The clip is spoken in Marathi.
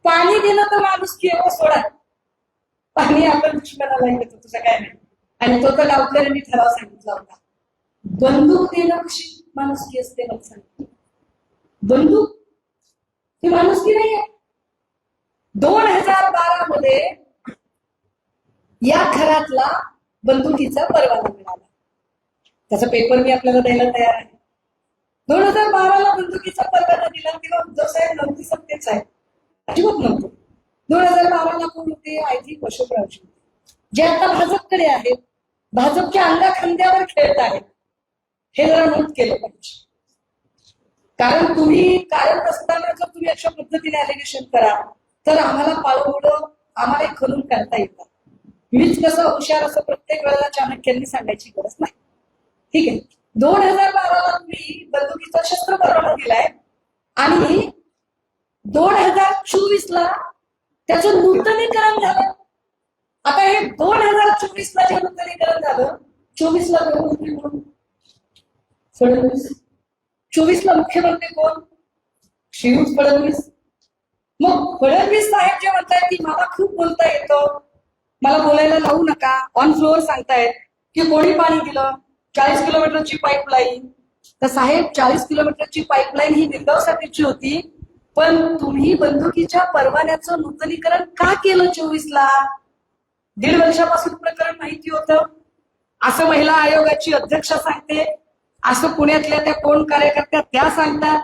पाणी देणं तर माणूस की सोडा, पाणी आपण दुश्मनाला येतो तुझं काय नाही. आणि तो तर गावकऱ्यांनी ठराव सांगितला होता. बंदूक देणं कशी माणुसकी असते मला सांग. बंदूक ही माणुसकी नाहीये. 2012 मध्ये या घरातला बंदुकीचा परवाना मिळाला. त्याचा पेपर मी आपल्याला द्यायला तयार आहे. 2012 बंदुकीचा परवाना दिला तेव्हा उद्धव साहेब नव्हते सत्तेच आहे, अजिबात नव्हतं. 2012 कोण होते? आय थिंक अशोकरावजी होते, जे आता भाजपकडे आहेत. भाजपच्या अंगा खांद्यावर खेळत आहेत. हे जरा नोट केलं पाहिजे. कारण तुम्ही कारण असताना जर तुम्ही अशा पद्धतीने ॲलिगेशन करा तर आम्हाला पाळवलं, आम्हाला खणून करता येतात. मीच कसं हुशार असं प्रत्येक वेळेला चाणक्यांनी सांगायची गरज नाही. ठीक आहे. 2012 तुम्ही बंदुकीचा शस्त्र परवाना दिलाय आणि 2024 त्याचं नूतनीकरण झालं. आता हे 2024 जे नूतनीकरण झालं, 24 गृहमंत्री कोण? फडणवीस. 24 मुख्यमंत्री कोण? श्रीयुत फडणवीस. मग फडणवीस साहेब जे म्हणतायत की मला खूप बोलता येतं, मला बोलायला लावू नका, ऑन फ्लोअर सांगतायत की कोणी पाणी दिलं, 40 किलोमीटरची पाईपलाईन. तर साहेब 40 किलोमीटरची पाईपलाईन ही निंदावसाठीची होती, पण तुम्ही बंदुकीच्या परवान्याचं नूतनीकरण का केलं 24? 1.5 वर्षापासून प्रकरण माहिती होतं असं महिला आयोगाची अध्यक्ष सांगते, असं पुण्यातल्या त्या कोण कार्यकर्त्या त्या सांगतात.